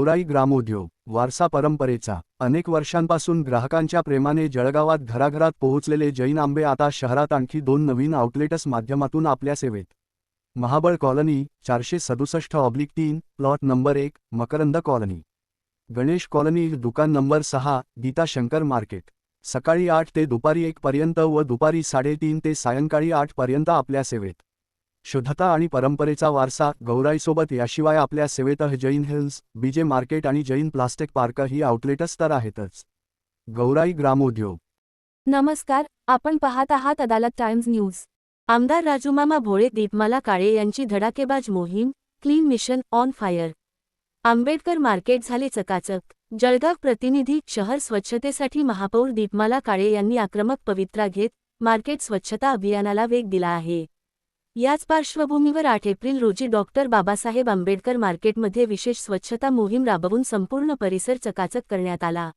गौराई ग्रामोद्योग वारसा परंपरेचा अनेक वर्षांपासून ग्राहकांच्या प्रेमाने जळगावात घराघरात पोहोचलेले जैन आंबे आता शहरात आणखी 2 नवीन आउटलेट्स माध्यमातून आपल्या सेवेत. Mahabal colony 467/3 plot number 1, Makarand colony, Ganesh colony दुकान नंबर 6, गीता शंकर मार्केट. सकाळी 8 ते दुपारी 1 पर्यंत व दुपारी 3:30 ते सायंकाळी 8 पर्यंत आपल्या सेवेत. शुद्धता आणि परंपरेचा वारसा गौराईसोबत याशिवाय आपल्या सेवेत जैन हिल्स, बीजे मार्केट आणि जैन प्लास्टिक पार्क ही आउटलेट्स तर आहेतच. गौराई ग्रामोद्योग. नमस्कार, आपण पाहत आहात अदालत टाइम्स न्यूज. आमदार राजूमामा भोळे दीपमाला काळे यांची धडाकेबाज मोहीम, clean mission on fire. Ambedkar market झाले चकाचक. जळगाव प्रतिनिधी. शहर स्वच्छतेसाठी महापौर दीपमाला काळे यांनी आक्रमक पवित्रा घेत मार्केट स्वच्छता अभियानाला वेग दिला आहे. याच पार्श्वभूमीवर 8 एप्रिल रोजी डॉक्टर बाबासाहेब आंबेडकर मार्केटमध्ये विशेष स्वच्छता मोहीम राबवून संपूर्ण परिसर चकाचक करण्यात आला.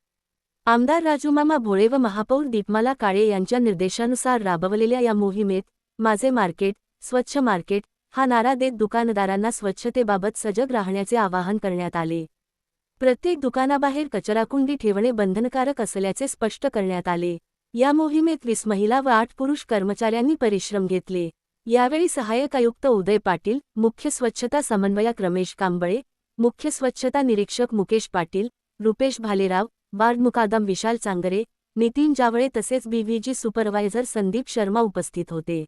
आमदार राजूमामा भोळे व महापौर दीपमाला काळे यांच्या निर्देशानुसार राबवलेल्या या मोहिमेत माझे मार्केट, स्वच्छ मार्केट हा नारा देत दुकानदारांना स्वच्छतेबाबत सजग राहण्याचे आवाहन करण्यात आले. प्रत्येक दुकानाबाहेर कचराकुंडी ठेवणे बंधनकारक असल्याचे स्पष्ट करण्यात आले. या मोहिमेत 20 महिला व 8 पुरुष कर्मचाऱ्यांनी परिश्रम घेतले. यावेळी सहाय्यक आयुक्त उदय पाटील, मुख्य स्वच्छता समन्वयक रमेश कांबळे, मुख्य स्वच्छता निरीक्षक मुकेश पाटील, रुपेश भालेराव, वार्ड मुकादम विशाल चांगरे, नितीन जावळे तसेच बीव्हीजी सुपरवायझर संदीप शर्मा उपस्थित होते.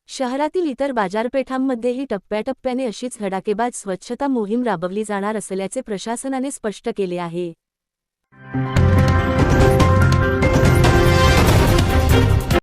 शहरातील इतर बाजारपेठांमध्येही टप्प्याटप्प्याने अशीच धडाकेबाज स्वच्छता मोहीम राबवली जाणार असल्याचे प्रशासनाने स्पष्ट केले आहे.